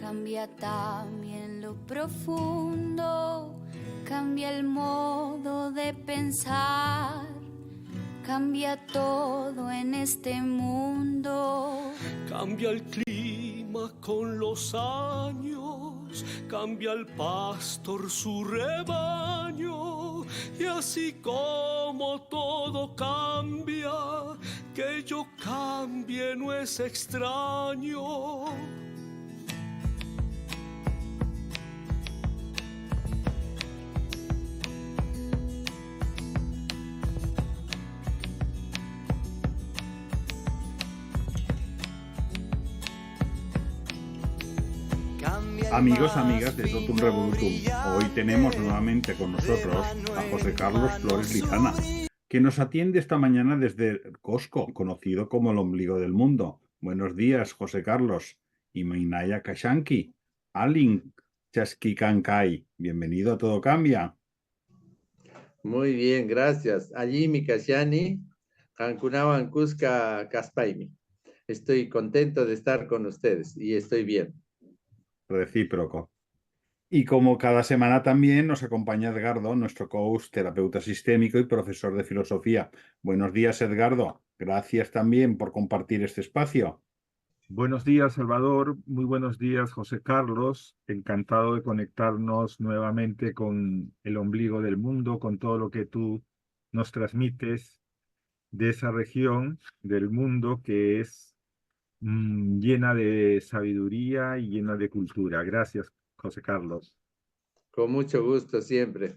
cambia también lo profundo, cambia el modo de pensar, cambia todo en este mundo. Cambia el clima con los años, cambia el pastor su rebaño, y así como todo cambia, que yo cambie no es extraño. Amigos, amigas de Totum Revolutum, hoy tenemos nuevamente con nosotros a José Carlos Flores Lizana, que nos atiende esta mañana desde Cosco, conocido como el ombligo del mundo. Buenos días, José Carlos. Y Mainaya Kashanki, Alin Chaskikankai. Bienvenido a Todo Cambia. Muy bien, gracias. Allí mi Kashani, Cancunawan Cusca Caspaimi. Estoy contento de estar con ustedes y estoy bien. Recíproco. Y como cada semana también nos acompaña Edgardo, nuestro coach, terapeuta sistémico y profesor de filosofía. Buenos días, Edgardo. Gracias también por compartir este espacio. Buenos días, Salvador. Muy buenos días, José Carlos. Encantado de conectarnos nuevamente con el ombligo del mundo, con todo lo que tú nos transmites de esa región del mundo que es llena de sabiduría y llena de cultura. Gracias, José Carlos. Con mucho gusto siempre.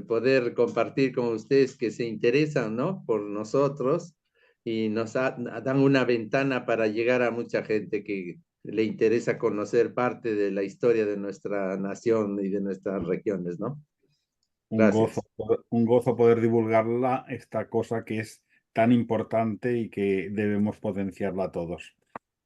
Poder compartir con ustedes que se interesan, ¿no?, por nosotros y nos dan una ventana para llegar a mucha gente que le interesa conocer parte de la historia de nuestra nación y de nuestras regiones, ¿no? Gracias. Un gozo poder divulgarla, esta cosa que es tan importante y que debemos potenciarla todos.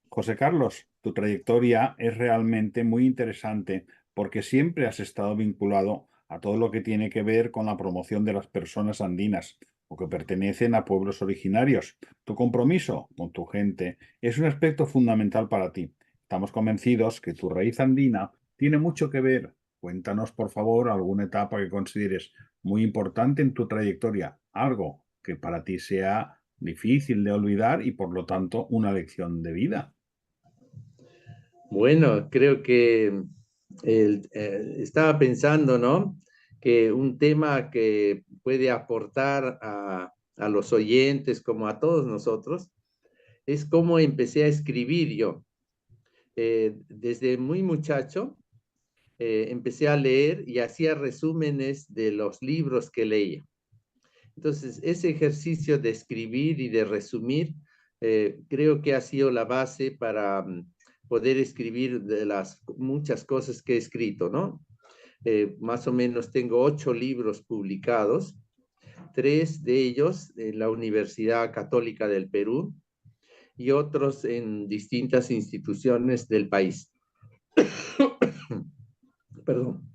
José Carlos, tu trayectoria es realmente muy interesante porque siempre has estado vinculado a todo lo que tiene que ver con la promoción de las personas andinas o que pertenecen a pueblos originarios. Tu compromiso con tu gente es un aspecto fundamental para ti. Estamos convencidos que tu raíz andina tiene mucho que ver. Cuéntanos, por favor, alguna etapa que consideres muy importante en tu trayectoria, algo que para ti sea difícil de olvidar y, por lo tanto, una lección de vida. Bueno, creo que estaba pensando, ¿no?, que un tema que puede aportar a los oyentes como a todos nosotros es cómo empecé a escribir yo. Desde muy muchacho empecé a leer y hacía resúmenes de los libros que leía. Entonces, ese ejercicio de escribir y de resumir creo que ha sido la base para poder escribir de las muchas cosas que he escrito, ¿no? Más o menos tengo 8 libros publicados, 3 de ellos en la Universidad Católica del Perú y otros en distintas instituciones del país. Perdón.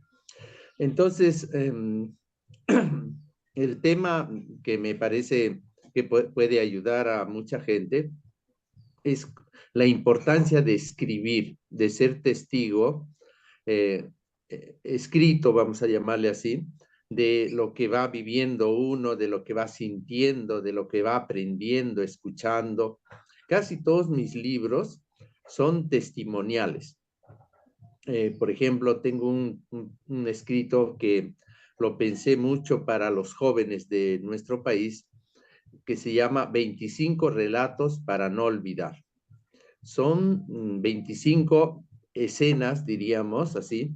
Entonces, el tema que me parece que puede ayudar a mucha gente es la importancia de escribir, de ser testigo, escrito, vamos a llamarle así, de lo que va viviendo uno, de lo que va sintiendo, de lo que va aprendiendo, escuchando. Casi todos mis libros son testimoniales. Por ejemplo, tengo un escrito que lo pensé mucho para los jóvenes de nuestro país, que se llama 25 relatos para no olvidar. Son 25 escenas, diríamos así,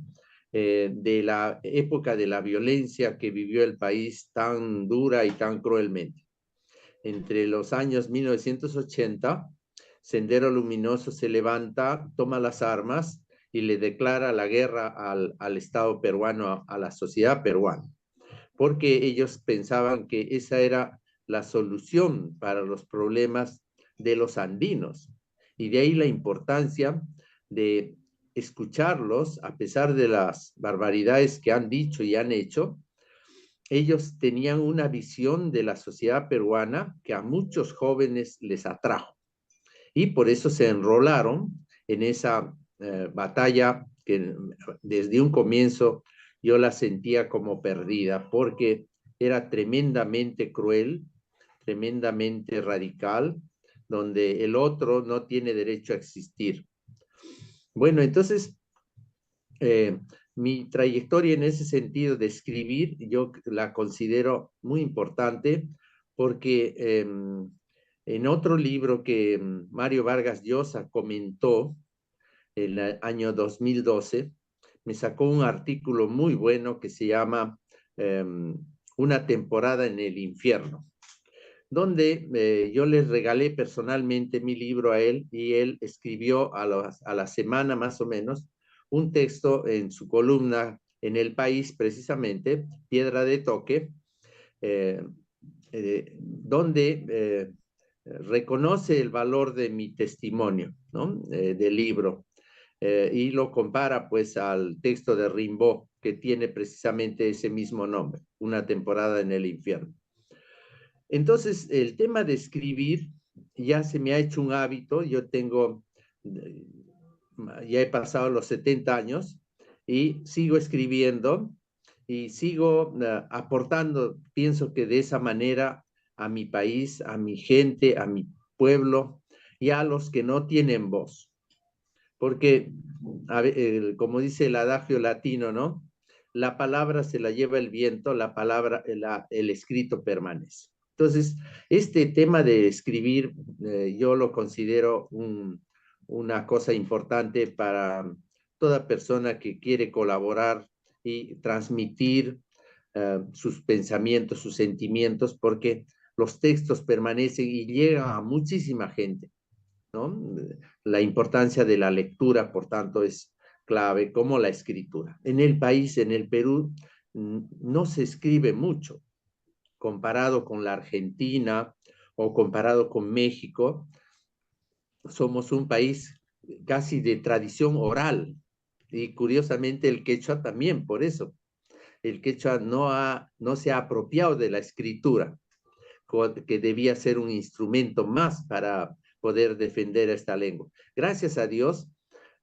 de la época de la violencia que vivió el país tan dura y tan cruelmente. Entre los años 1980, Sendero Luminoso se levanta, toma las armas y le declara la guerra al Estado peruano, a la sociedad peruana, porque ellos pensaban que esa era la solución para los problemas de los andinos. Y de ahí la importancia de escucharlos, a pesar de las barbaridades que han dicho y han hecho. Ellos tenían una visión de la sociedad peruana que a muchos jóvenes les atrajo. Y por eso se enrolaron en esa batalla que desde un comienzo yo la sentía como perdida, porque era tremendamente cruel, tremendamente radical, donde el otro no tiene derecho a existir. Bueno, entonces, mi trayectoria en ese sentido de escribir, yo la considero muy importante, porque en otro libro que Mario Vargas Llosa comentó, en el año 2012, me sacó un artículo muy bueno que se llama Una temporada en el infierno, donde yo les regalé personalmente mi libro a él y él escribió a la semana más o menos un texto en su columna en El País, precisamente, Piedra de Toque, donde reconoce el valor de mi testimonio, ¿no? Del libro. Y lo compara pues al texto de Rimbaud, que tiene precisamente ese mismo nombre, Una temporada en el infierno. Entonces, el tema de escribir ya se me ha hecho un hábito. Yo tengo, ya he pasado los 70 años y sigo escribiendo y sigo aportando, pienso que de esa manera, a mi país, a mi gente, a mi pueblo y a los que no tienen voz. Porque, como dice el adagio latino, ¿no? La palabra se la lleva el viento, la palabra, el escrito permanece. Entonces, este tema de escribir, yo lo considero una cosa importante para toda persona que quiere colaborar y transmitir sus pensamientos, sus sentimientos, porque los textos permanecen y llegan a muchísima gente, ¿no? La importancia de la lectura, por tanto, es clave, como la escritura. En el país, en el Perú, no se escribe mucho, comparado con la Argentina o comparado con México. Somos un país casi de tradición oral, y curiosamente el quechua también, por eso. El quechua no se ha apropiado de la escritura, que debía ser un instrumento más para poder defender esta lengua. Gracias a Dios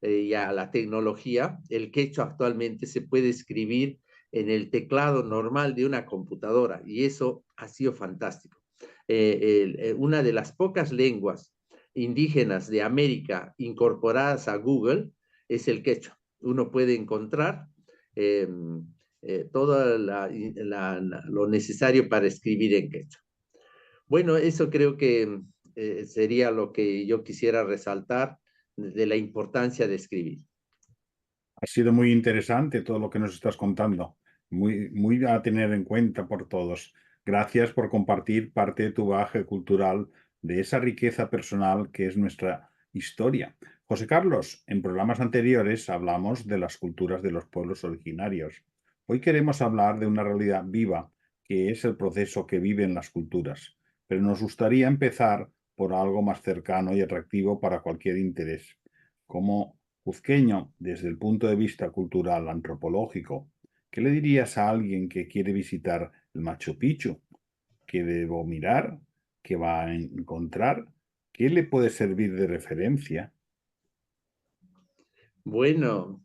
y a la tecnología, el quechua actualmente se puede escribir en el teclado normal de una computadora, y eso ha sido fantástico. Una de las pocas lenguas indígenas de América incorporadas a Google es el quechua. Uno puede encontrar todo lo necesario para escribir en quechua. Bueno, eso creo que sería lo que yo quisiera resaltar de la importancia de escribir. Ha sido muy interesante todo lo que nos estás contando, muy a tener en cuenta por todos. Gracias por compartir parte de tu bagaje cultural, de esa riqueza personal que es nuestra historia. José Carlos, en programas anteriores hablamos de las culturas de los pueblos originarios. Hoy queremos hablar de una realidad viva, que es el proceso que viven las culturas, pero nos gustaría empezar por algo más cercano y atractivo para cualquier interés. Como cuzqueño, desde el punto de vista cultural antropológico, ¿qué le dirías a alguien que quiere visitar el Machu Picchu? ¿Qué debo mirar? ¿Qué va a encontrar? ¿Qué le puede servir de referencia? Bueno,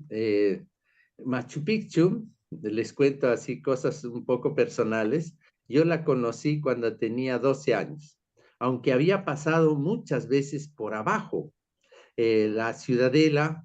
Machu Picchu, les cuento así cosas un poco personales. Yo la conocí cuando tenía 12 años, aunque había pasado muchas veces por abajo. La ciudadela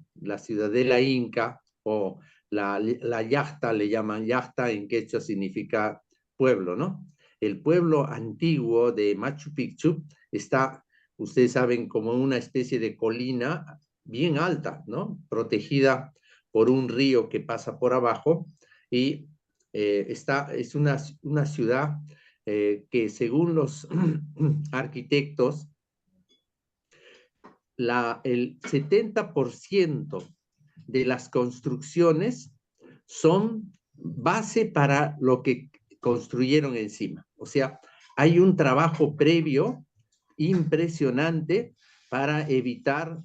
inca, o la yacta, le llaman yacta, en quechua significa pueblo, ¿no? El pueblo antiguo de Machu Picchu está, ustedes saben, como una especie de colina bien alta, ¿no? Protegida por un río que pasa por abajo, y es una ciudad que, según los arquitectos, el 70% de las construcciones son base para lo que construyeron encima. O sea, hay un trabajo previo impresionante para evitar,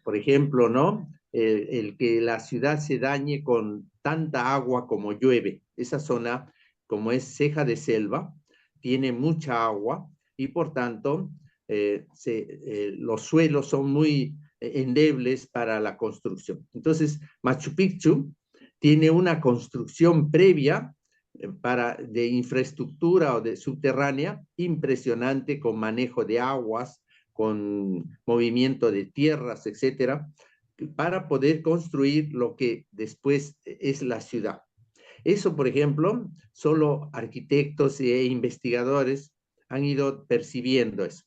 por ejemplo, ¿no? El que la ciudad se dañe con tanta agua como llueve. Esa zona, como es ceja de selva, tiene mucha agua, y por tanto los suelos son muy endebles para la construcción. Entonces, Machu Picchu tiene una construcción previa de infraestructura o de subterránea impresionante, con manejo de aguas, con movimiento de tierras, etcétera, para poder construir lo que después es la ciudad. Eso, por ejemplo, solo arquitectos e investigadores han ido percibiendo eso.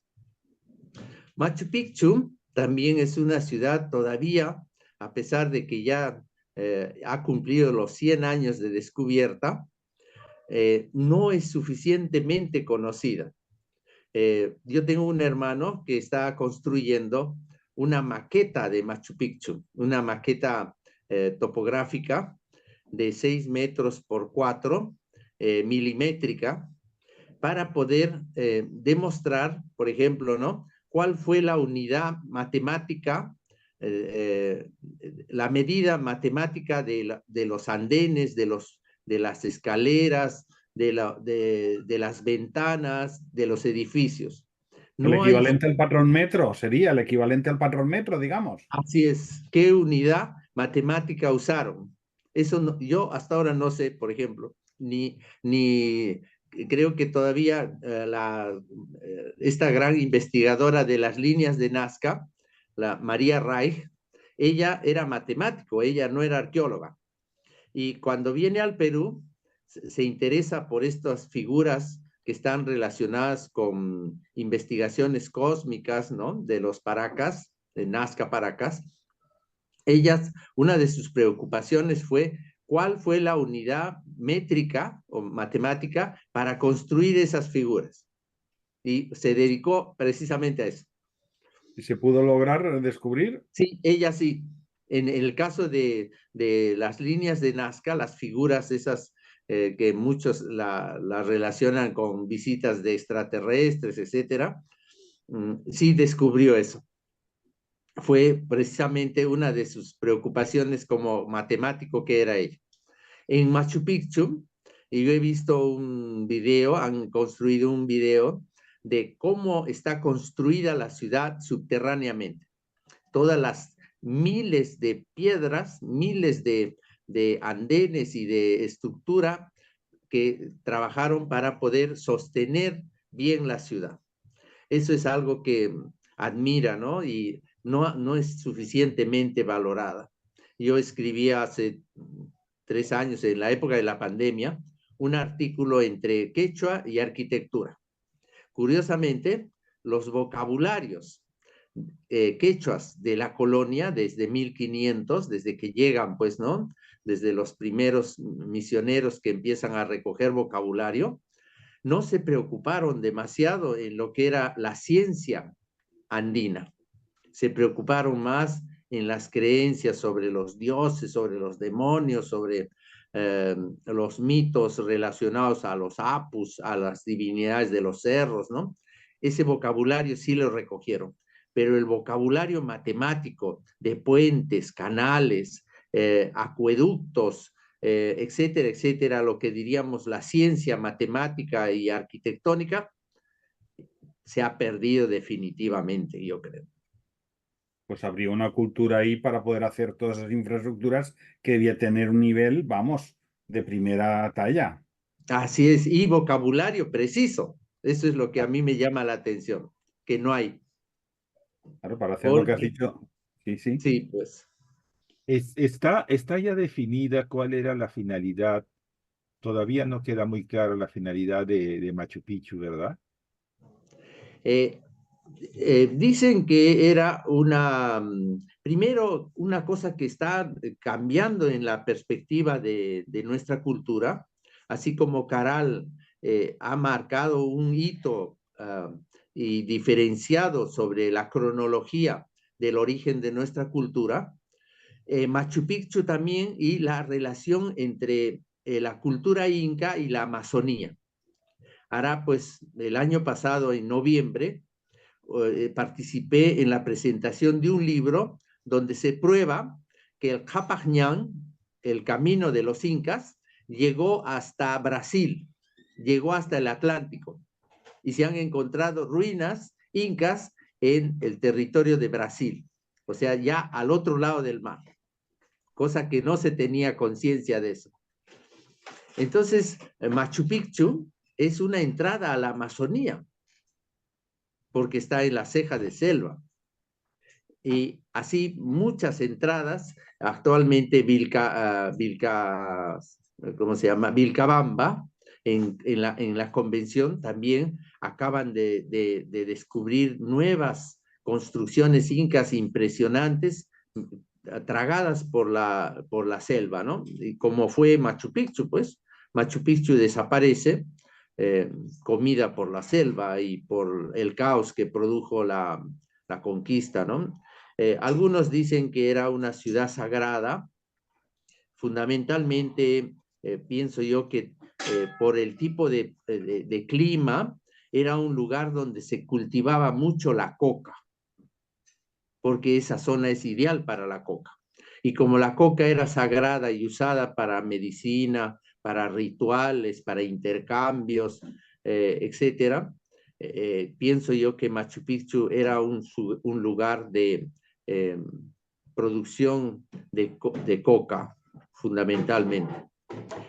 Machu Picchu también es una ciudad todavía, a pesar de que ya ha cumplido los 100 años de descubierta, no es suficientemente conocida. Yo tengo un hermano que está construyendo una maqueta de Machu Picchu, una maqueta topográfica de 6 metros por 4, milimétrica, para poder demostrar, por ejemplo, ¿no?, cuál fue la unidad matemática, la medida matemática de los andenes, de las escaleras, de las ventanas, de los edificios. El equivalente al patrón metro, sería el equivalente al patrón metro, digamos. Así es. ¿Qué unidad matemática usaron? Eso no, yo hasta ahora no sé, por ejemplo, ni creo que todavía esta gran investigadora de las líneas de Nazca, la María Reich, ella era matemático, ella no era arqueóloga. Y cuando viene al Perú, se interesa por estas figuras que están relacionadas con investigaciones cósmicas, ¿no?, de los Paracas, de Nazca Paracas. Una de sus preocupaciones fue cuál fue la unidad métrica o matemática para construir esas figuras. Y se dedicó precisamente a eso. ¿Y se pudo lograr descubrir? Sí, ella sí. En el caso de las líneas de Nazca, las figuras esas que muchos la relacionan con visitas de extraterrestres, etcétera, sí descubrió eso. Fue precisamente una de sus preocupaciones como matemático que era ella. En Machu Picchu, y yo he visto un video, han construido un video de cómo está construida la ciudad subterráneamente. Todas las miles de piedras, miles de andenes y de estructura que trabajaron para poder sostener bien la ciudad. Eso es algo que admira, ¿no? Y no es suficientemente valorada. Yo escribí hace 3 años, en la época de la pandemia, un artículo entre quechua y arquitectura. Curiosamente, los vocabularios quechuas de la colonia desde 1500, desde que llegan, pues, ¿no?, desde los primeros misioneros que empiezan a recoger vocabulario, no se preocuparon demasiado en lo que era la ciencia andina. Se preocuparon más en las creencias sobre los dioses, sobre los demonios, sobre los mitos relacionados a los apus, a las divinidades de los cerros, ¿no? Ese vocabulario sí lo recogieron, pero el vocabulario matemático de puentes, canales, acueductos, etcétera, etcétera, lo que diríamos la ciencia matemática y arquitectónica, se ha perdido definitivamente, yo creo. Pues habría una cultura ahí para poder hacer todas esas infraestructuras que debía tener un nivel, vamos, de primera talla. Así es, y vocabulario preciso. Eso es lo que a mí me llama la atención, que no hay. Claro, para hacer lo que has dicho. Sí, sí. Sí, pues. Está ya definida cuál era la finalidad. Todavía no queda muy clara la finalidad de Machu Picchu, ¿verdad? Dicen que era primero una cosa que está cambiando en la perspectiva de nuestra cultura, así como Caral ha marcado un hito y diferenciado sobre la cronología del origen de nuestra cultura. Machu Picchu también, y la relación entre la cultura inca y la Amazonía. Ahora, pues, el año pasado, en noviembre, participé en la presentación de un libro donde se prueba que el Capajñán, el camino de los incas, llegó hasta Brasil, llegó hasta el Atlántico, y se han encontrado ruinas incas en el territorio de Brasil. o sea, ya al otro lado del mar, cosa que no se tenía conciencia de eso. Entonces, Machu Picchu es una entrada a la Amazonía, porque está en la ceja de selva. Y así muchas entradas, actualmente ¿cómo se llama? Vilcabamba, en la convención también acaban de descubrir nuevas construcciones incas impresionantes, tragadas por la selva, ¿no? Y como fue Machu Picchu, pues, Machu Picchu desaparece, comida por la selva y por el caos que produjo la conquista, ¿no? Algunos dicen que era una ciudad sagrada, fundamentalmente pienso yo que por el tipo de clima, era un lugar donde se cultivaba mucho la coca, porque esa zona es ideal para la coca. Y como la coca era sagrada y usada para medicina, para rituales, para intercambios, etcétera, pienso yo que Machu Picchu era un lugar de producción de coca, fundamentalmente,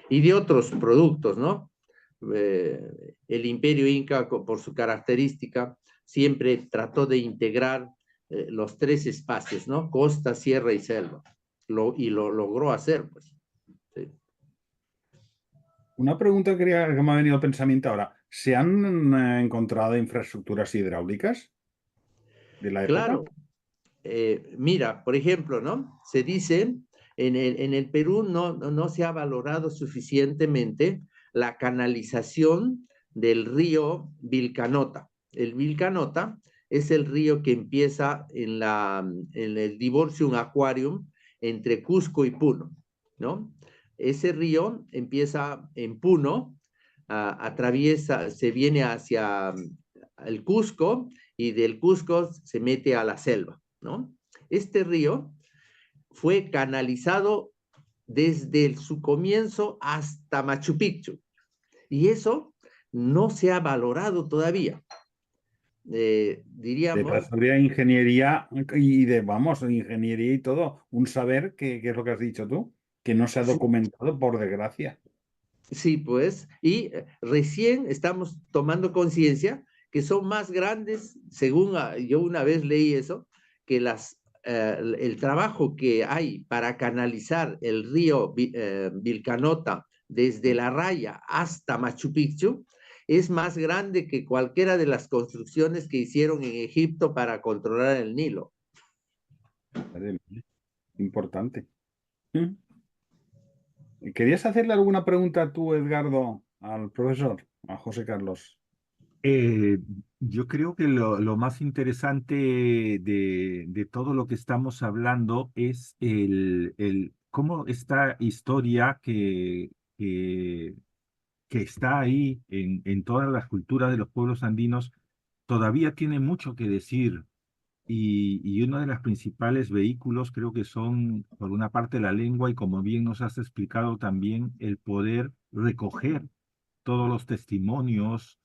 y de otros productos, ¿no? El Imperio Inca, por su característica, siempre trató de integrar los tres espacios, ¿no? Costa, sierra y selva. Y lo logró hacer, pues. Sí. Una pregunta que me ha venido al pensamiento ahora. ¿Se han encontrado infraestructuras hidráulicas de la época? Claro. Mira, por ejemplo, ¿no? Se dice, en el Perú no se ha valorado suficientemente la canalización del río Vilcanota. El Vilcanota es el río que empieza en el Divorcium Aquarium entre Cusco y Puno, ¿no? Ese río empieza en Puno, atraviesa, se viene hacia el Cusco, y del Cusco se mete a la selva, ¿no? Este río fue canalizado desde su comienzo hasta Machu Picchu, y eso no se ha valorado todavía. De Diríamos, sabiduría, ingeniería y vamos, ingeniería y todo. Un saber que es lo que has dicho tú, que no se ha sí, documentado, por desgracia. sí, pues, y recién estamos tomando conciencia que son más grandes, según yo una vez leí eso, que el trabajo que hay para canalizar el río Vilcanota desde La Raya hasta Machu Picchu es más grande que cualquiera de las construcciones que hicieron en Egipto para controlar el Nilo. Importante. ¿Querías hacerle alguna pregunta tú, Edgardo, al profesor, a José Carlos? Eh, yo creo que lo más interesante de todo lo que estamos hablando es cómo esta historia que está ahí en todas las culturas de los pueblos andinos todavía tiene mucho que decir. Y uno de los principales vehículos creo que son, por una parte, la lengua y como bien nos has explicado también, el poder recoger todos los testimonios,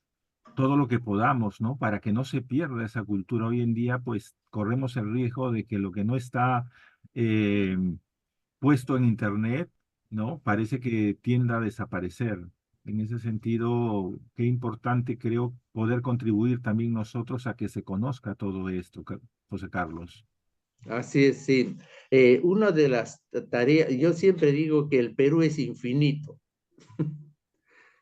todo lo que podamos, ¿no? Para que no se pierda esa cultura. Hoy en día, pues, corremos el riesgo de que lo que no está eh, puesto en Internet, ¿no? Parece que tienda a desaparecer. En ese sentido, qué importante creo poder contribuir también nosotros a que se conozca todo esto, José Carlos. Así es, sí. Una de las tareas, yo siempre digo que el Perú es infinito,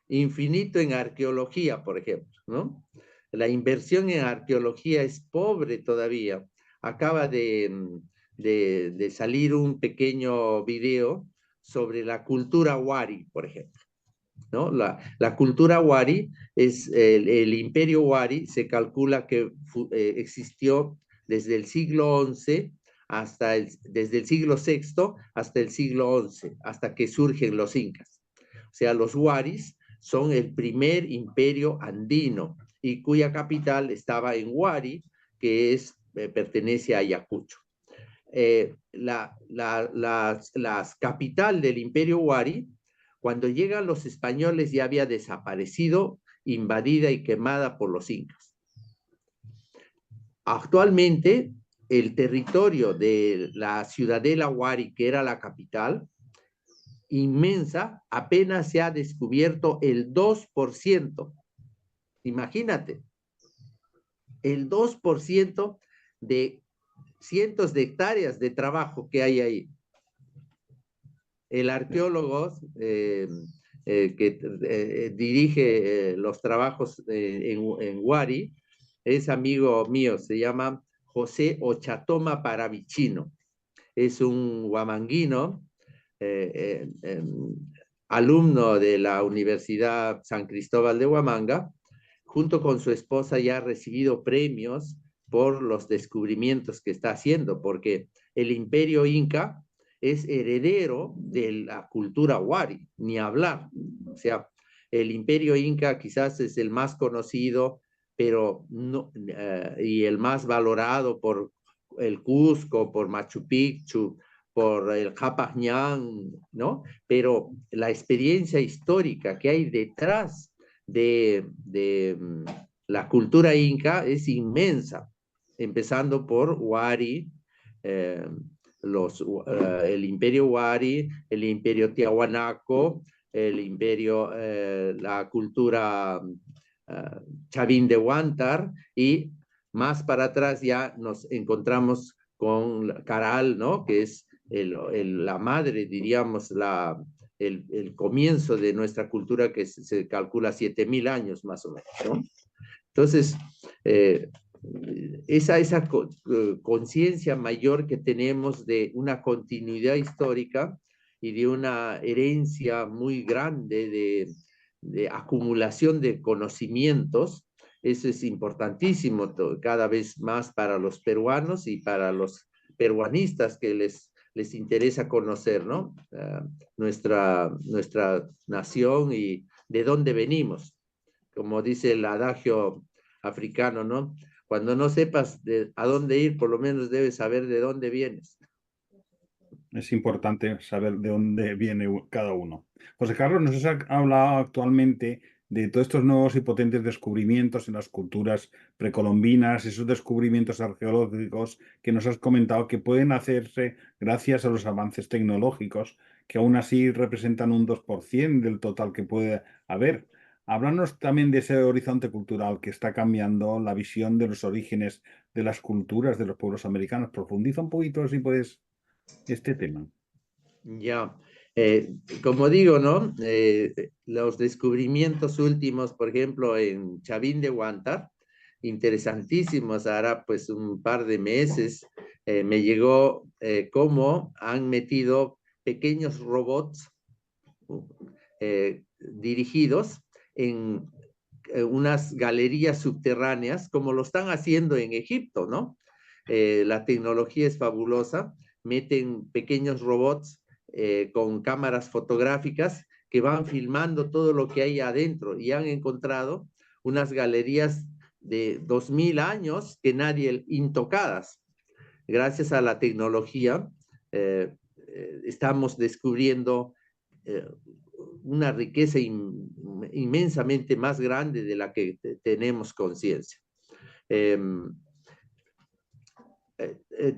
infinito en arqueología, por ejemplo, ¿no? La inversión en arqueología es pobre todavía. Acaba de salir un pequeño video sobre la cultura Wari, por ejemplo, ¿no? La cultura Wari es el imperio Wari, se calcula que existió desde el siglo XI desde el siglo VI hasta el siglo XI, hasta que surgen los incas. O sea, los Waris son el primer imperio andino y cuya capital estaba en Wari, que pertenece a Ayacucho. La capital del imperio Wari, cuando llegan los españoles, ya había desaparecido, invadida y quemada por los incas. Actualmente el territorio de la ciudadela Huari, que era la capital, inmensa, apenas se ha descubierto el 2%. Imagínate, el 2% de cientos de hectáreas de trabajo que hay ahí. El arqueólogo que dirige los trabajos en Huari es amigo mío, se llama José Ochatoma Paravichino. Es un huamanguino, alumno de la Universidad San Cristóbal de Huamanga. Junto con su esposa ya ha recibido premios por los descubrimientos que está haciendo, porque el imperio inca es heredero de la cultura Huari, ni hablar. O sea, el imperio inca quizás es el más conocido, pero no, y el más valorado por el Cusco, por Machu Picchu, por el Japajñán, ¿no? Pero la experiencia histórica que hay detrás de la cultura inca es inmensa, empezando por Huari, el imperio Huari, el imperio Tiahuanaco, el imperio, la cultura Chavín de Huántar, y más para atrás ya nos encontramos con Caral, ¿no? Que es la madre, diríamos, el comienzo de nuestra cultura, que se calcula 7.000 años más o menos, ¿no? Entonces, esa conciencia mayor que tenemos de una continuidad histórica y de una herencia muy grande de acumulación de conocimientos, eso es importantísimo cada vez más para los peruanos y para los peruanistas que les interesa conocer, ¿no? Nuestra nación y de dónde venimos. Como dice el adagio africano, ¿no? Cuando no sepas a dónde ir, por lo menos debes saber de dónde vienes. Es importante saber de dónde viene cada uno. José Carlos, nos has hablado actualmente de todos estos nuevos y potentes descubrimientos en las culturas precolombinas, esos descubrimientos arqueológicos que nos has comentado que pueden hacerse gracias a los avances tecnológicos, que aún así representan un 2% del total que puede haber. Háblanos también de ese horizonte cultural que está cambiando la visión de los orígenes de las culturas de los pueblos americanos. Profundiza un poquito, si puedes, este tema. Ya, como digo, ¿no? Los descubrimientos últimos, por ejemplo, en Chavín de Huántar, interesantísimos, hará pues un par de meses, me llegó cómo han metido pequeños robots dirigidos en unas galerías subterráneas, como lo están haciendo en Egipto, ¿no? La tecnología es fabulosa, meten pequeños robots con cámaras fotográficas que van filmando todo lo que hay adentro, y han encontrado unas galerías de 2000 años que nadie, intocadas. Gracias a la tecnología estamos descubriendo una riqueza inmensamente más grande de la que tenemos conciencia.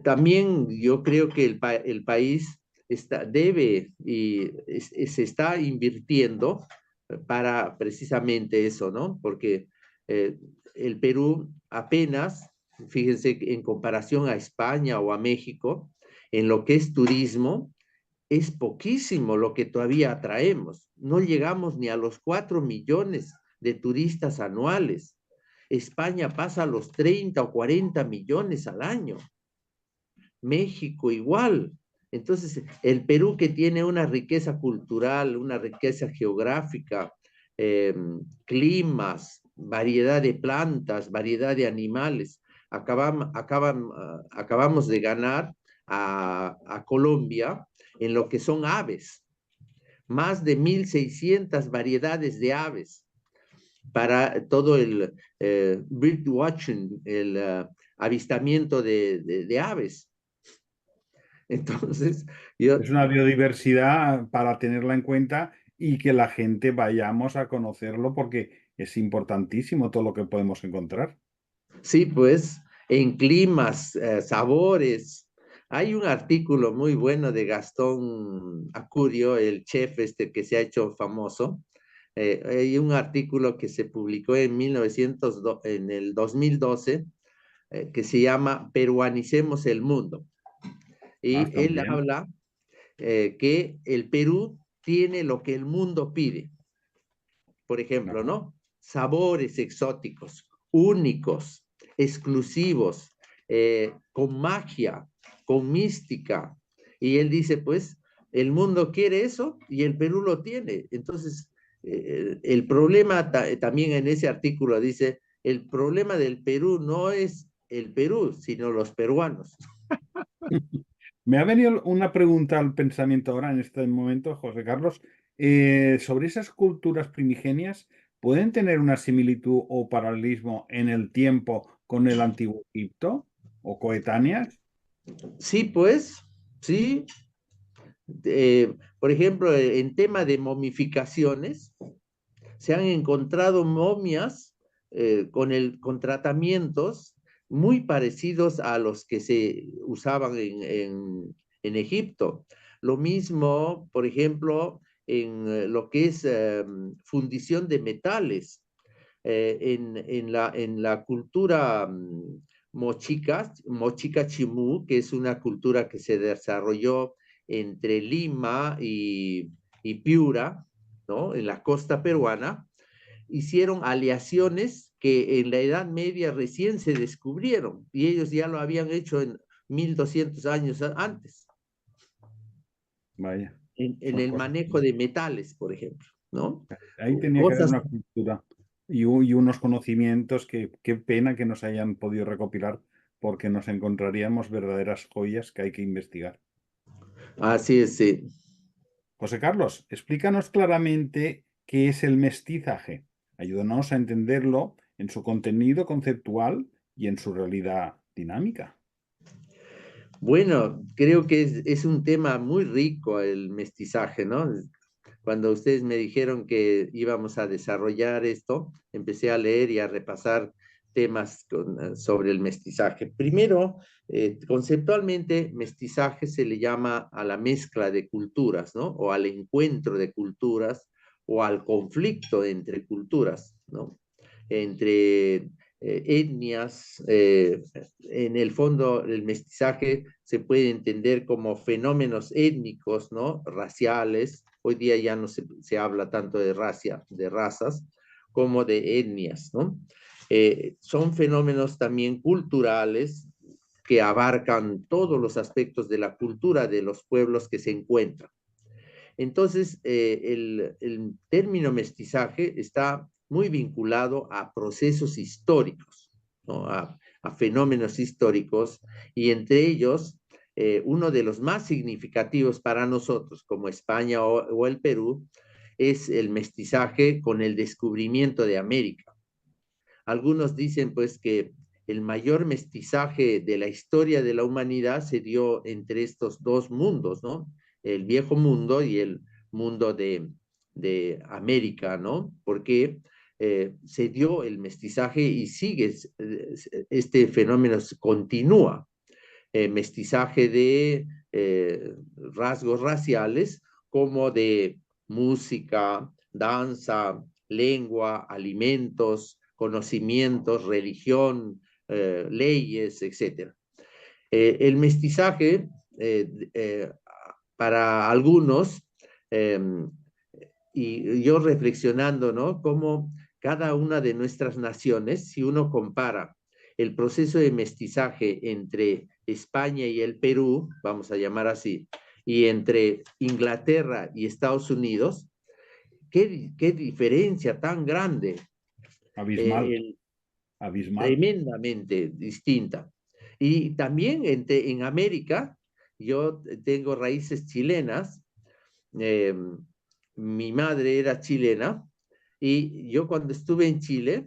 También yo creo que el país debe y se está invirtiendo para precisamente eso, ¿no? Porque el Perú apenas, fíjense, en comparación a España o a México, en lo que es turismo, es poquísimo lo que todavía atraemos. No llegamos ni a los 4 millones de turistas anuales. España pasa a los 30 o 40 millones al año. México igual. Entonces, el Perú, que tiene una riqueza cultural, una riqueza geográfica, climas, variedad de plantas, variedad de animales, acabamos de ganar a Colombia en lo que son aves. Más de 1.600 variedades de aves para todo el bird watching, el avistamiento de aves. Entonces, es una biodiversidad para tenerla en cuenta y que la gente vayamos a conocerlo, porque es importantísimo todo lo que podemos encontrar. Sí, pues en climas, sabores. Hay un artículo muy bueno de Gastón Acurio, el chef este que se ha hecho famoso. Hay un artículo que se publicó en el 2012, que se llama Peruanicemos el mundo. Y Está muy él bien. habla que el Perú tiene lo que el mundo pide. Por ejemplo, Ajá. ¿no? Sabores exóticos, únicos, exclusivos, con magia, con mística. Y él dice, pues, el mundo quiere eso y el Perú lo tiene. Entonces, el problema también en ese artículo dice, el problema del Perú no es el Perú, sino los peruanos. Me ha venido una pregunta al pensamiento ahora en este momento, José Carlos, sobre esas culturas primigenias, ¿pueden tener una similitud o paralelismo en el tiempo con el antiguo Egipto o coetáneas? Sí, pues, sí. Por ejemplo, en tema de momificaciones, se han encontrado momias con tratamientos muy parecidos a los que se usaban en Egipto. Lo mismo, por ejemplo, en lo que es fundición de metales. En la cultura mochica chimú, que es una cultura que se desarrolló entre Lima y Piura, ¿no? En la costa peruana, hicieron aleaciones que en la Edad Media recién se descubrieron y ellos ya lo habían hecho en 1200 años antes, Vaya, en son el cosas. manejo de metales, por ejemplo, ¿no? Ahí tenía que haber Cosas. una cultura y unos conocimientos que qué pena que nos hayan podido recopilar porque nos encontraríamos verdaderas joyas que hay que investigar. Así es, sí. José Carlos, explícanos claramente qué es el mestizaje. Ayúdanos a entenderlo en su contenido conceptual y en su realidad dinámica. Bueno, creo que es un tema muy rico el mestizaje, ¿no? Cuando ustedes me dijeron que íbamos a desarrollar esto, empecé a leer y a repasar temas sobre el mestizaje. Primero, conceptualmente, mestizaje se le llama a la mezcla de culturas, ¿no? O al encuentro de culturas o al conflicto entre culturas, ¿no? Entre etnias. En el fondo, el mestizaje se puede entender como fenómenos étnicos, ¿no? Raciales. Hoy día ya no se habla tanto de razas, como de etnias, ¿no? Son fenómenos también culturales que abarcan todos los aspectos de la cultura de los pueblos que se encuentran. Entonces, el término mestizaje está muy vinculado a procesos históricos, ¿no? A fenómenos históricos, y entre ellos, uno de los más significativos para nosotros, como España o el Perú, es el mestizaje con el descubrimiento de América. Algunos dicen, pues, que el mayor mestizaje de la historia de la humanidad se dio entre estos dos mundos, ¿no? El viejo mundo y el mundo de América, ¿no? Porque se dio el mestizaje y sigue, este fenómeno continúa. Mestizaje de rasgos raciales como de música, danza, lengua, alimentos, conocimientos, religión, leyes, etc. El mestizaje, para algunos, y yo reflexionando, ¿no? Cómo cada una de nuestras naciones, si uno compara el proceso de mestizaje entre España y el Perú, vamos a llamar así, y entre Inglaterra y Estados Unidos, qué diferencia tan grande, Abismal, abismal. tremendamente distinta. Y también en América, yo tengo raíces chilenas, eh, mi madre era chilena, y yo cuando estuve en Chile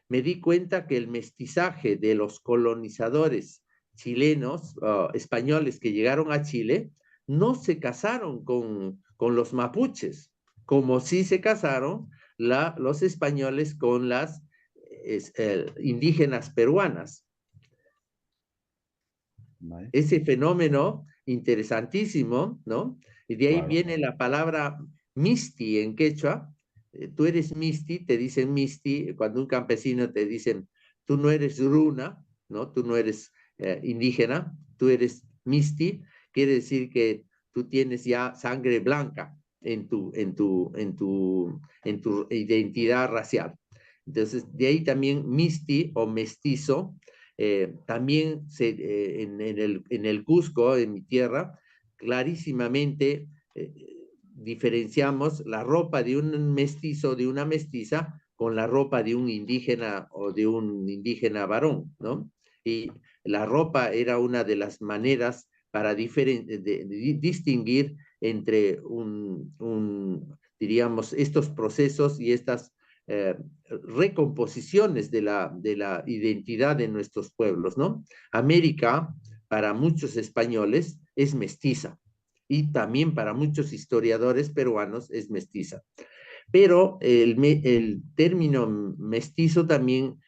me di cuenta que el mestizaje de los colonizadores chilenos, españoles que llegaron a Chile, no se casaron con los mapuches, como sí se casaron los españoles con las indígenas peruanas. ¿vale? Ese fenómeno interesantísimo, ¿no? Y de ahí Claro. viene la palabra misti en quechua. Tú eres misti, te dicen misti, cuando un campesino te dicen, tú no eres runa, ¿no? Tú no eres indígena, tú eres misti, quiere decir que tú tienes ya sangre blanca en tu identidad racial. Entonces, de ahí también misti o mestizo. También en el Cusco, en mi tierra, clarísimamente diferenciamos la ropa de un mestizo, de una mestiza, con la ropa de un indígena o de un indígena varón, ¿no? Y la ropa era una de las maneras para distinguir entre diríamos, estos procesos y estas recomposiciones de la identidad de nuestros pueblos, ¿no? América, para muchos españoles, es mestiza y también para muchos historiadores peruanos es mestiza. Pero el término mestizo también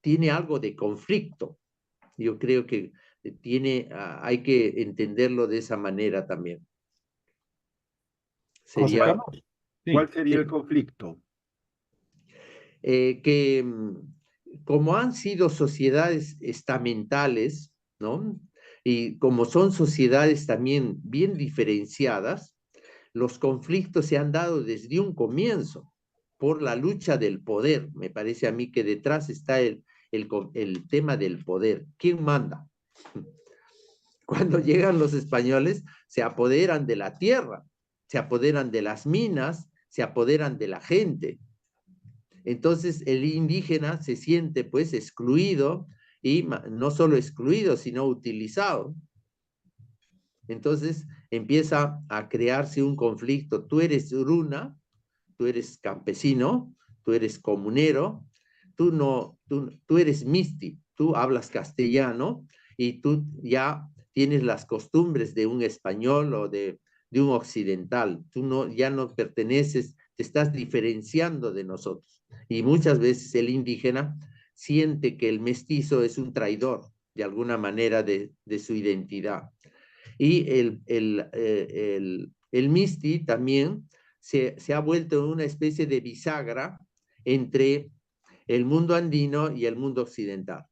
tiene algo de conflicto. Yo creo que hay que entenderlo de esa manera también. José Sería Carlos, sí. ¿Cuál sería el conflicto? que como han sido sociedades estamentales, ¿no? Y como son sociedades también bien diferenciadas, los conflictos se han dado desde un comienzo por la lucha del poder. Me parece a mí que detrás está el tema del poder. ¿Quién manda? Cuando llegan los españoles, se apoderan de la tierra, se apoderan de las minas, se apoderan de la gente. Entonces el indígena se siente pues excluido y no solo excluido, sino utilizado. Entonces empieza a crearse un conflicto. Tú eres runa, tú eres campesino, tú eres comunero, tú eres misti, tú hablas castellano y tú ya tienes las costumbres de un español o de un occidental. Tú ya no perteneces, te estás diferenciando de nosotros. Y muchas veces el indígena siente que el mestizo es un traidor de alguna manera de su identidad. Y el misti también se ha vuelto una especie de bisagra entre el mundo andino y el mundo occidental.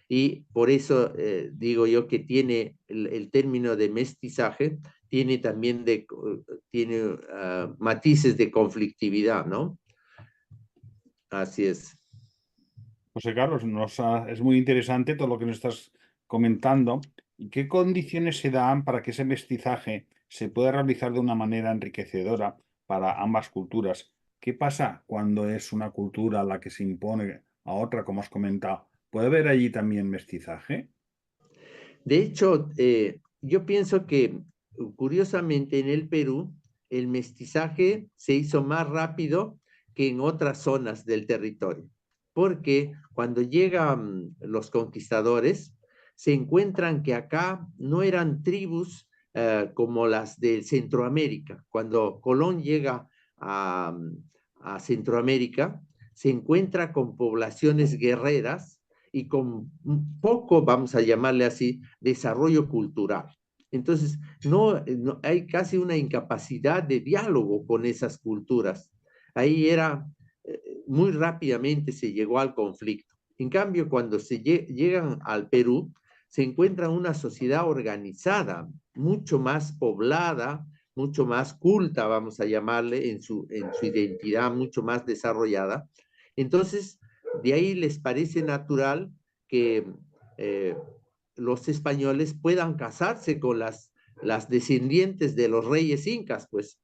Y por eso digo yo que tiene el término de mestizaje, tiene también matices de conflictividad, ¿no? Así es. José Carlos, es muy interesante todo lo que nos estás comentando. ¿Y qué condiciones se dan para que ese mestizaje se pueda realizar de una manera enriquecedora para ambas culturas? ¿Qué pasa cuando es una cultura la que se impone a otra, como has comentado? ¿Puede haber allí también mestizaje? De hecho, yo pienso que curiosamente en el Perú el mestizaje se hizo más rápido que en otras zonas del territorio, porque cuando llegan los conquistadores se encuentran que acá no eran tribus como las de Centroamérica. Cuando Colón llega a Centroamérica, se encuentra con poblaciones guerreras y con un poco, vamos a llamarle así, desarrollo cultural. Entonces, no hay casi una incapacidad de diálogo con esas culturas. Ahí muy rápidamente se llegó al conflicto. En cambio, cuando llegan al Perú, se encuentra una sociedad organizada, mucho más poblada, mucho más culta, vamos a llamarle, en su identidad, mucho más desarrollada. Entonces, de ahí les parece natural que los españoles puedan casarse con las descendientes de los reyes incas, pues.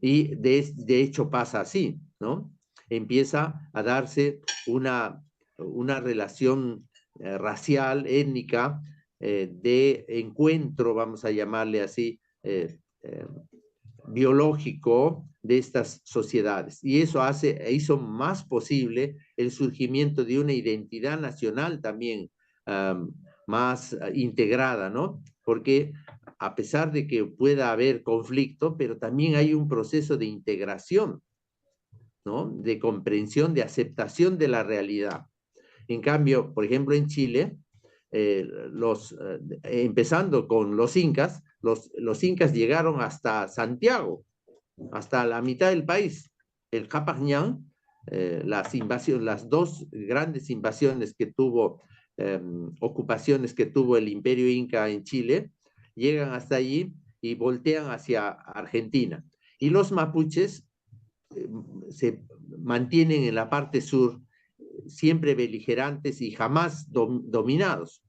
Y de hecho pasa así, ¿no? Empieza a darse una relación racial, étnica, de encuentro, vamos a llamarle así, biológico de estas sociedades. Y eso hizo más posible el surgimiento de una identidad nacional también más integrada, ¿no? Porque a pesar de que pueda haber conflicto, pero también hay un proceso de integración, ¿no? De comprensión, de aceptación de la realidad. En cambio, por ejemplo, en Chile, empezando con los incas, los incas llegaron hasta Santiago, hasta la mitad del país. El Capañán, las dos grandes invasiones que tuvo, ocupaciones que tuvo el Imperio Inca en Chile, llegan hasta allí y voltean hacia Argentina. Y los mapuches se mantienen en la parte sur, siempre beligerantes y jamás dominados.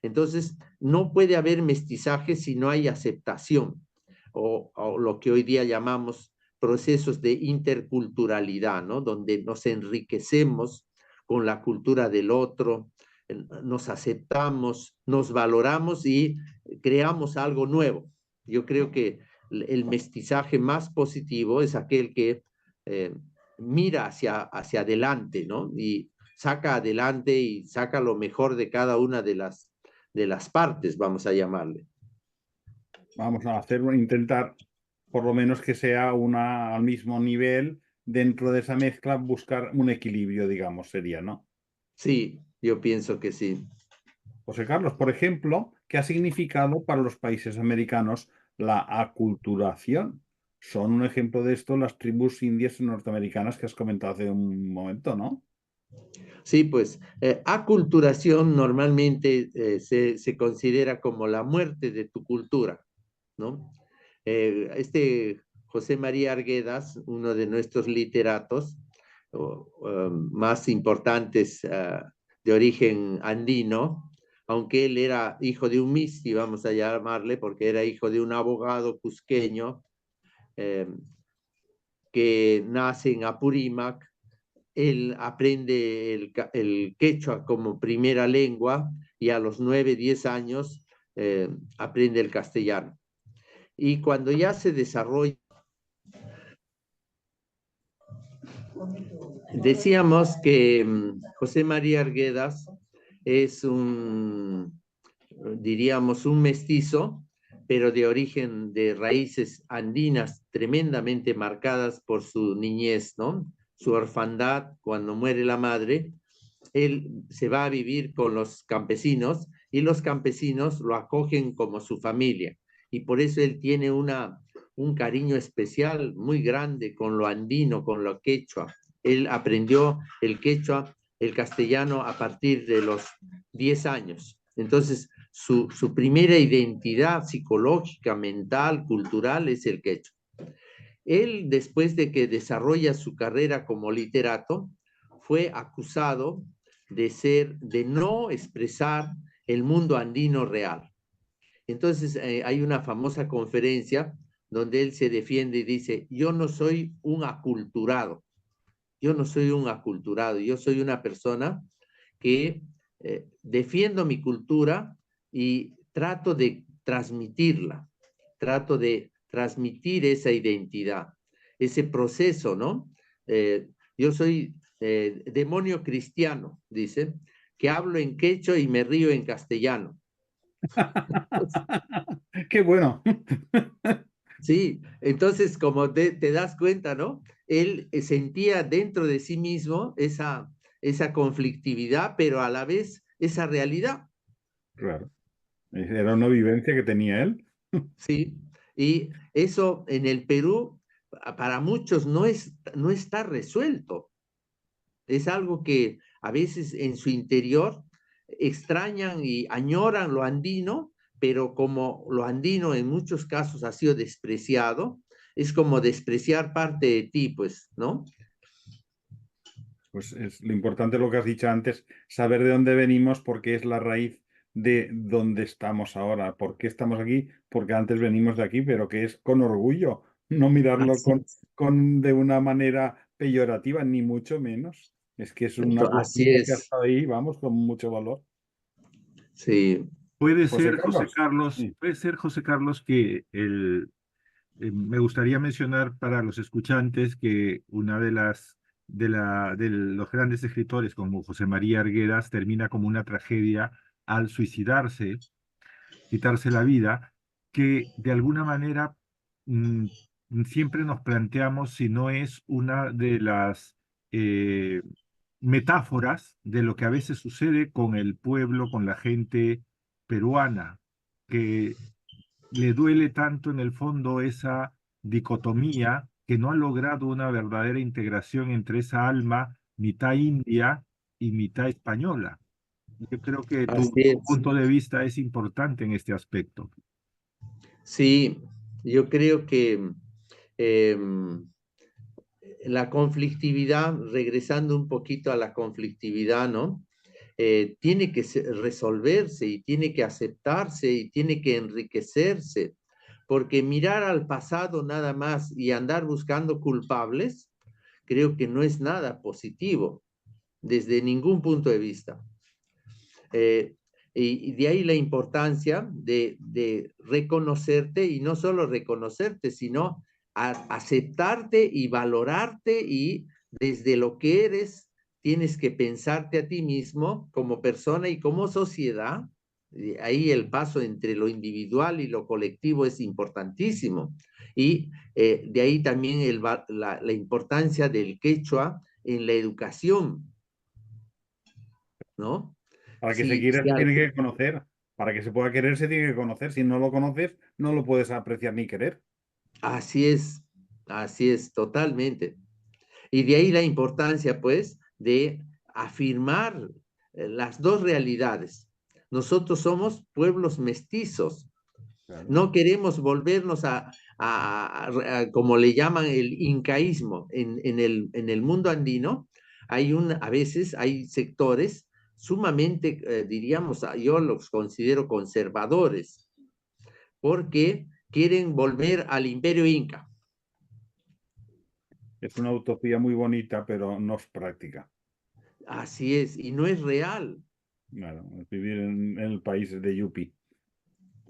Entonces, no puede haber mestizaje si no hay aceptación, o lo que hoy día llamamos procesos de interculturalidad, ¿no? Donde nos enriquecemos con la cultura del otro, nos aceptamos, nos valoramos y creamos algo nuevo. Yo creo que el mestizaje más positivo es aquel que mira hacia adelante, ¿no? Y saca adelante y saca lo mejor de cada una de las partes, vamos a llamarle. Vamos a intentar por lo menos que sea al mismo nivel, dentro de esa mezcla buscar un equilibrio, digamos, sería, ¿no? Sí, yo pienso que sí. José Carlos, por ejemplo, ¿qué ha significado para los países americanos la aculturación? Son un ejemplo de esto las tribus indias norteamericanas que has comentado hace un momento, ¿no? Sí, pues aculturación normalmente se considera como la muerte de tu cultura, ¿no? José María Arguedas, uno de nuestros literatos más importantes de origen andino, aunque él era hijo de un misti, vamos a llamarle, porque era hijo de un abogado cusqueño que nace en Apurímac. Él aprende el quechua como primera lengua y a los 9, 10 años aprende el castellano. Y cuando ya se desarrolla, decíamos que José María Arguedas es diríamos, un mestizo, pero de origen de raíces andinas tremendamente marcadas por su niñez, ¿no? Su orfandad, cuando muere la madre, él se va a vivir con los campesinos y los campesinos lo acogen como su familia. Y por eso él tiene un cariño especial muy grande con lo andino, con lo quechua. Él aprendió el quechua, el castellano a partir de los 10 años. Entonces, su primera identidad psicológica, mental, cultural es el quechua. Él, después de que desarrolla su carrera como literato, fue acusado de no expresar el mundo andino real. Entonces, hay una famosa conferencia donde él se defiende y dice: yo no soy un aculturado, yo no soy un aculturado, yo soy una persona que defiendo mi cultura y trato de transmitirla, trato de transmitir esa identidad, ese proceso, ¿no? Yo soy demonio cristiano, dice, que hablo en quechua y me río en castellano. ¡Qué bueno! Sí, entonces como te das cuenta, ¿no? Él sentía dentro de sí mismo esa conflictividad, pero a la vez esa realidad. Claro, era una vivencia que tenía él. Sí, y eso en el Perú para muchos no está resuelto. Es algo que a veces en su interior extrañan y añoran lo andino, pero como lo andino en muchos casos ha sido despreciado, es como despreciar parte de ti, pues, ¿no? Pues es lo importante lo que has dicho antes, saber de dónde venimos, porque es la raíz de dónde estamos ahora. ¿Por qué estamos aquí? Porque antes venimos de aquí, pero que es con orgullo, no mirarlo de una manera peyorativa, ni mucho menos. Es que es una Así cosita que ha es. estado ahí, vamos, con mucho valor. Sí. Puede José ser, Carlos. Sí. José Carlos, que me gustaría mencionar para los escuchantes que una de los grandes escritores como José María Arguedas termina como una tragedia al suicidarse, quitarse la vida, que de alguna manera mm, siempre nos planteamos si no es una de las metáforas de lo que a veces sucede con el pueblo, con la gente peruana, que le duele tanto en el fondo esa dicotomía que no ha logrado una verdadera integración entre esa alma mitad india y mitad española. Yo creo que Así tu es. punto de vista es importante en este aspecto. Sí, yo creo que em, la conflictividad, regresando un poquito a la conflictividad, ¿no? Tiene que resolverse y tiene que aceptarse y tiene que enriquecerse, porque mirar al pasado nada más y andar buscando culpables, creo que no es nada positivo desde ningún punto de vista. Y de ahí la importancia de reconocerte y no solo reconocerte, sino aceptarte y valorarte y desde lo que eres tienes que pensarte a ti mismo como persona y como sociedad. Ahí el paso entre lo individual y lo colectivo es importantísimo. Y de ahí también la importancia del quechua en la educación, ¿no? Para que se Si, quiera si se tiene que conocer. Para que se pueda querer se tiene que conocer. Si no lo conoces, no lo puedes apreciar ni querer. así es, totalmente. Y de ahí la importancia, pues, de afirmar las dos realidades. Nosotros somos pueblos mestizos. Claro. No queremos volvernos como le llaman, el incaísmo. En el mundo andino a veces hay sectores sumamente, diríamos, yo los considero conservadores, porque quieren volver al imperio inca. Es una utopía muy bonita, pero no es práctica. Así es, y no es real. Claro, es vivir en el país de Yupi.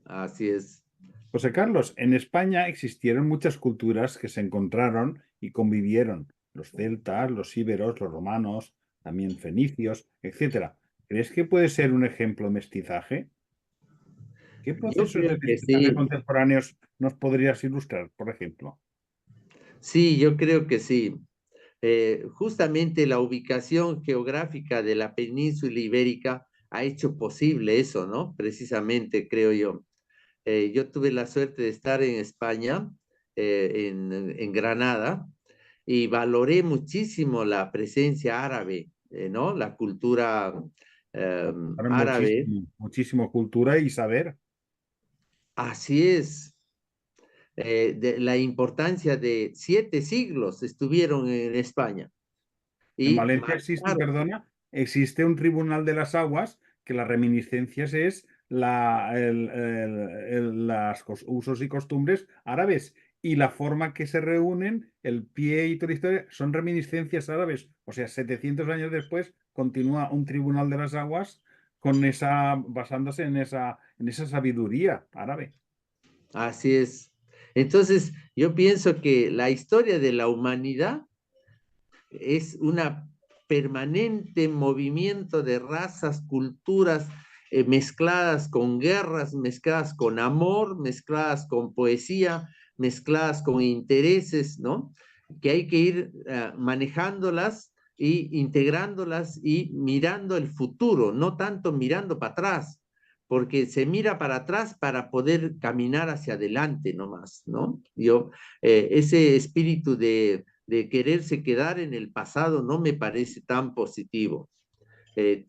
Así es. José Carlos, en España existieron muchas culturas que se encontraron y convivieron. Los celtas, los íberos, los romanos, también fenicios, etcétera. ¿Crees que puede ser un ejemplo de mestizaje? ¿Qué Yo procesos de creo que mestizaje sí, contemporáneos nos podrías ilustrar, por ejemplo? sí, yo creo que sí. Justamente la ubicación geográfica de la península ibérica ha hecho posible eso, ¿no? Precisamente, creo yo. Yo tuve la suerte de estar en España, en Granada, y valoré muchísimo la presencia árabe, ¿no? La cultura Ahora árabe. muchísimo, muchísimo cultura y saber. Así es. De la importancia de 7 siglos estuvieron en España En y Valencia existe, marcaron. perdona, existe un tribunal de las aguas que las reminiscencias es los usos y costumbres árabes y la forma que se reúnen, el pie y toda la historia, son reminiscencias árabes. O sea, 700 años después continúa un tribunal de las aguas con basándose en esa sabiduría árabe. Así es. Entonces, yo pienso que la historia de la humanidad es una permanente movimiento de razas, culturas, mezcladas con guerras, mezcladas con amor, mezcladas con poesía, mezcladas con intereses, ¿no? Que hay que ir manejándolas y integrándolas y mirando el futuro, no tanto mirando para atrás, porque se mira para atrás para poder caminar hacia adelante nomás, ¿no? Ese espíritu de quererse quedar en el pasado no me parece tan positivo.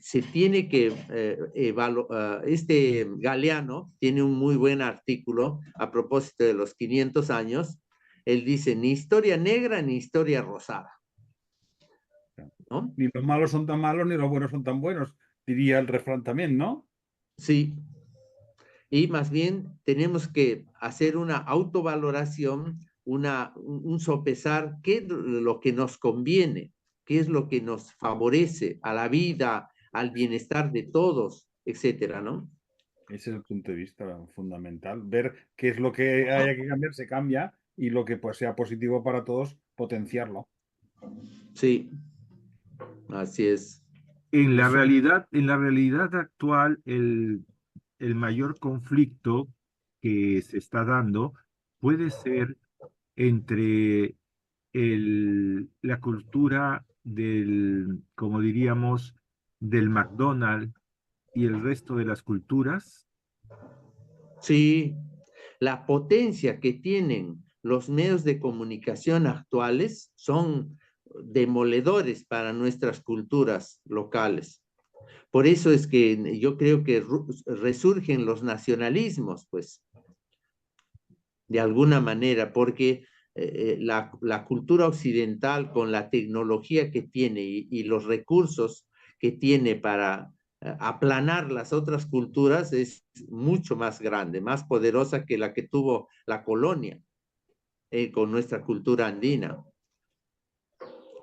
Se tiene que este Galeano tiene un muy buen artículo a propósito de los 500 años. Él dice, ni historia negra ni historia rosada, ¿no? Ni los malos son tan malos ni los buenos son tan buenos, diría el refrán también, ¿no? Sí, y más bien tenemos que hacer una autovaloración, un sopesar qué es lo que nos conviene, qué es lo que nos favorece a la vida, al bienestar de todos, etcétera, ¿no? Ese es el punto de vista fundamental. Ver qué es lo que haya que cambiar, se cambia y lo que pues sea positivo para todos, potenciarlo. Sí, así es. Eso, En la realidad actual, el mayor conflicto que se está dando puede ser entre la cultura como diríamos, del McDonald's y el resto de las culturas? Sí, la potencia que tienen los medios de comunicación actuales son demoledores para nuestras culturas locales. Por eso es que yo creo que resurgen los nacionalismos, pues, de alguna manera, porque la cultura occidental con la tecnología que tiene y los recursos que tiene para aplanar las otras culturas es mucho más grande, más poderosa que la que tuvo la colonia con nuestra cultura andina.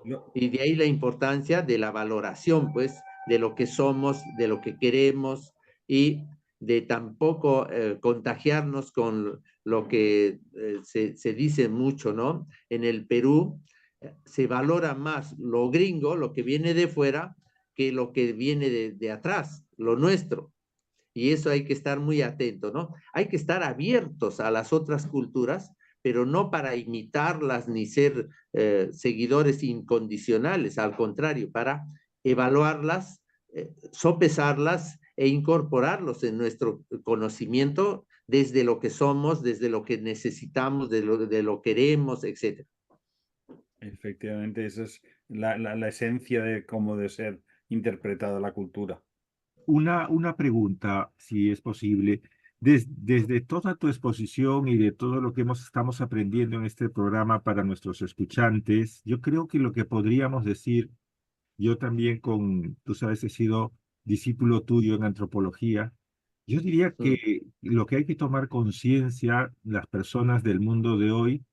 Lo- Y de ahí la importancia de la valoración, pues, de lo que somos, de lo que queremos y de tampoco contagiarnos con lo que se dice mucho, ¿no? En el Perú se valora más lo gringo, lo que viene de fuera, que lo que viene de atrás, lo nuestro. Y eso hay que estar muy atento, ¿no? Hay que estar abiertos a las otras culturas, pero no para imitarlas ni ser seguidores incondicionales, al contrario, para evaluarlas, sopesarlas e incorporarlos en nuestro conocimiento desde lo que somos, desde lo que necesitamos, de lo queremos, etc. Efectivamente, esa es la esencia de cómo debe ser interpretada la cultura. Una pregunta, si es posible. Desde toda tu exposición y de todo lo que estamos aprendiendo en este programa para nuestros escuchantes, yo creo que lo que podríamos decir, yo también tú sabes, he sido discípulo tuyo en antropología, yo diría Mm. que lo que hay que tomar conciencia las personas del mundo de hoy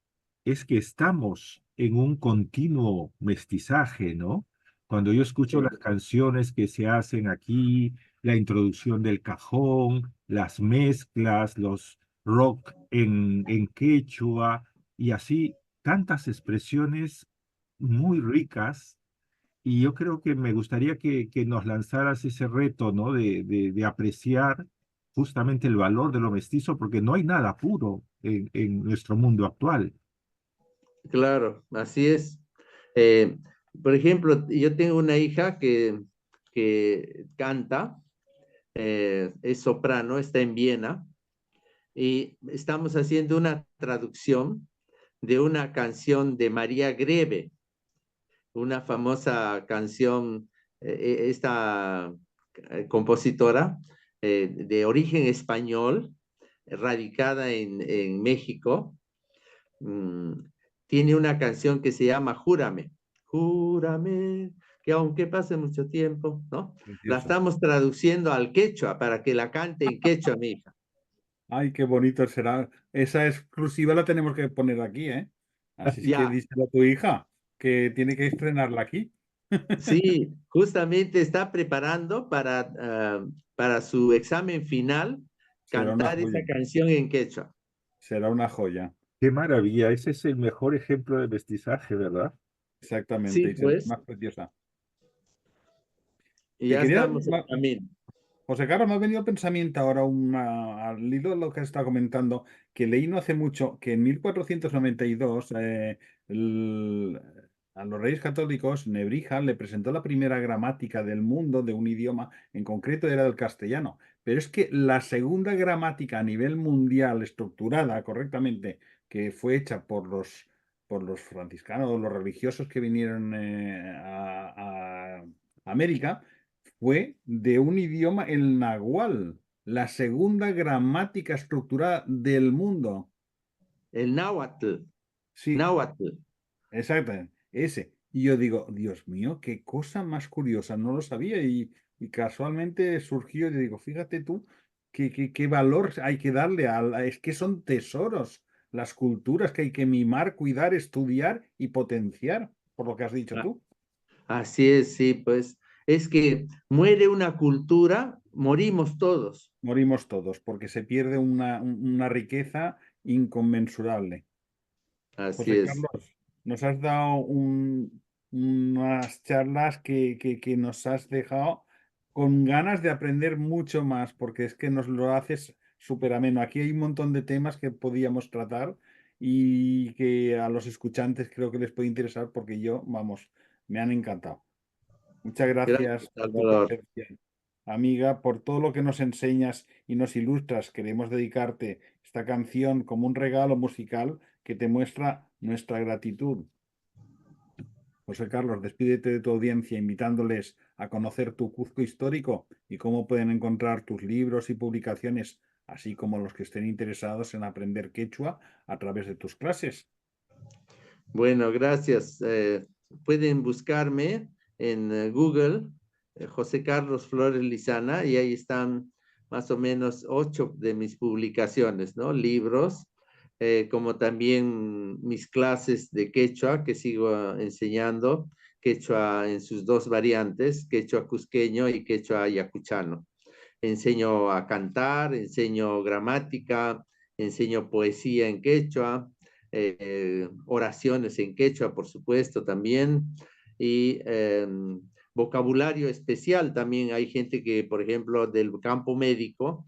es que estamos en un continuo mestizaje, ¿no? Cuando yo escucho Sí, las canciones que se hacen aquí, la introducción del cajón, las mezclas, los rock en quechua y así tantas expresiones muy ricas. Y yo creo que me gustaría que nos lanzaras ese reto, ¿no? De apreciar justamente el valor de lo mestizo, porque no hay nada puro en nuestro mundo actual. claro, así es. Eh, por ejemplo, yo tengo una hija que canta, es soprano, está en Viena, y estamos haciendo una traducción de una canción de María Grebe, una famosa canción, esta compositora de origen español, radicada en México. mm, Tiene una canción que se llama Júrame, júrame que aunque pase mucho tiempo, ¿no? La Preciosa. estamos traduciendo al quechua para que la cante en quechua, mi hija. Ay, qué bonito será. Esa exclusiva la tenemos que poner aquí, ¿eh? Así es que Ya, díselo a tu hija que tiene que estrenarla aquí. sí, justamente está preparando para su examen final Será una cantar esa joya. canción en quechua. Será una joya. Qué maravilla, ese es el mejor ejemplo de mestizaje, ¿verdad? Exactamente. Sí, Y será pues, más preciosa. y Te ya quería, estamos en camino. José Carlos, me ha venido al pensamiento ahora al hilo de lo que está comentando, que leí no hace mucho que en 1492 a los Reyes Católicos Nebrija le presentó la primera gramática del mundo de un idioma, en concreto era del castellano. Pero es que la segunda gramática a nivel mundial estructurada correctamente, que fue hecha por los franciscanos, los religiosos que vinieron a América, fue de un idioma, el nahual, la segunda gramática estructurada del mundo. El náhuatl, Sí, náhuatl. exactamente, ese. Y yo digo, Dios mío, qué cosa más curiosa, no lo sabía y casualmente surgió y digo, fíjate tú, qué valor hay que darle es que son tesoros las culturas que hay que mimar, cuidar, estudiar y potenciar, por lo que has dicho Ah, tú. así es, sí, pues es que muere una cultura, morimos todos. Morimos todos porque se pierde una riqueza inconmensurable. Así José es. Carlos, nos has dado unas charlas que nos has dejado con ganas de aprender mucho más, porque es que nos lo haces súper ameno. Aquí hay un montón de temas que podíamos tratar y que a los escuchantes creo que les puede interesar, porque yo, vamos, Me han encantado. Muchas gracias por tu Salvador. presencia, amiga, por todo lo que nos enseñas y nos ilustras. Queremos dedicarte esta canción como un regalo musical que te muestra nuestra gratitud. José Carlos, despídete de tu audiencia invitándoles a conocer tu Cuzco histórico y cómo pueden encontrar tus libros y publicaciones, así como los que estén interesados en aprender quechua a través de tus clases. Bueno, gracias. Pueden buscarme en Google, José Carlos Flores Lizana, y ahí están más o menos 8 de mis publicaciones, ¿no? Libros, como también mis clases de quechua que sigo enseñando, quechua en sus 2 variantes, quechua cusqueño y quechua ayacuchano. Enseño a cantar, enseño gramática, enseño poesía en quechua, oraciones en quechua, por supuesto, también, y vocabulario especial también. Hay gente que, por ejemplo, del campo médico,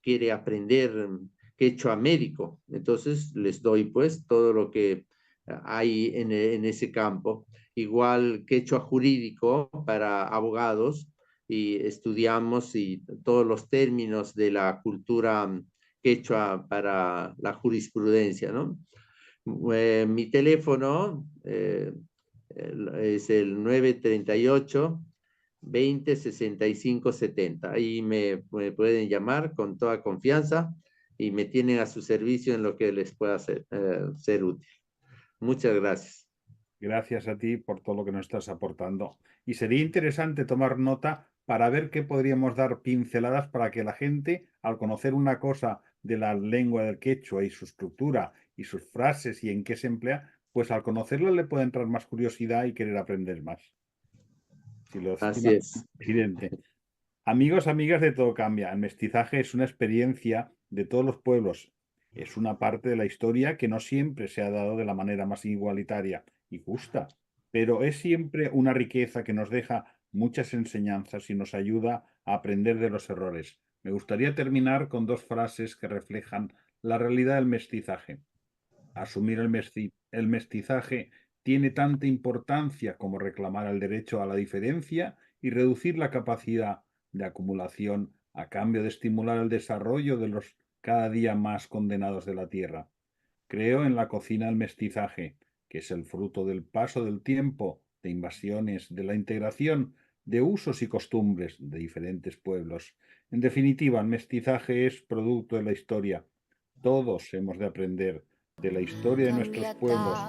quiere aprender quechua médico, entonces les doy pues todo lo que hay en ese campo. Igual quechua jurídico para abogados, y estudiamos y todos los términos de la cultura quechua para la jurisprudencia, ¿no? Mi teléfono es el 938 20 65 70. Ahí me pueden llamar con toda confianza y me tienen a su servicio en lo que les pueda ser útil. Muchas gracias. Gracias a ti por todo lo que nos estás aportando. Y sería interesante tomar nota para ver qué podríamos dar pinceladas para que la gente, al conocer una cosa de la lengua del quechua y su estructura y sus frases y en qué se emplea, pues al conocerla le puede entrar más curiosidad y querer aprender más. Si lo Así es. Presidente. Amigos, amigas de Todo Cambia, el mestizaje es una experiencia de todos los pueblos. Es una parte de la historia que no siempre se ha dado de la manera más igualitaria y justa, pero es siempre una riqueza que nos deja muchas enseñanzas y nos ayuda a aprender de los errores. Me gustaría terminar con 2 frases que reflejan la realidad del mestizaje. Asumir el mestizaje tiene tanta importancia como reclamar el derecho a la diferencia y reducir la capacidad de acumulación a cambio de estimular el desarrollo de los cada día más condenados de la tierra. Creo en la cocina del mestizaje, que es el fruto del paso del tiempo, de invasiones, de la integración de usos y costumbres de diferentes pueblos. En definitiva, el mestizaje es producto de la historia. Todos hemos de aprender de la historia de nuestros pueblos.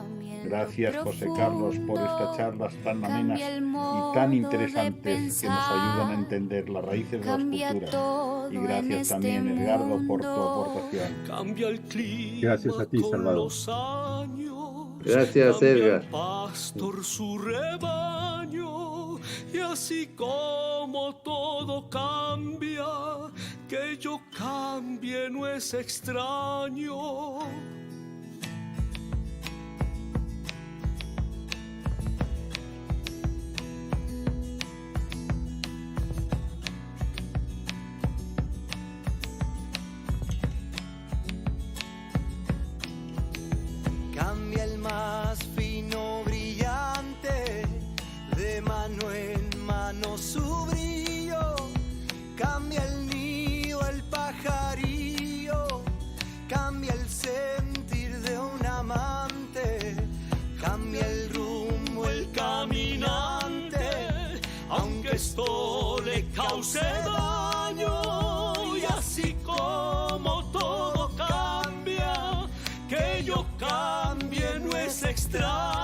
Gracias, José Carlos, por estas charlas tan amenas y tan interesantes que nos ayudan a entender las raíces de las culturas. Y gracias también, Edgardo, por tu aportación. Cambia el clima. Gracias a ti, Salvador. Con los años. Gracias, Cambia Edgar. el pastor su rebaño, y así como todo cambia, que yo cambie no es extraño. Cambia el más fino brillante, de mano en mano su brillo. Cambia el nido, el pajarillo, cambia el sentir de un amante, cambia el rumbo, el caminante, aunque esto le cause daño. Y así como todo cambia, que yo cambie no es extraño.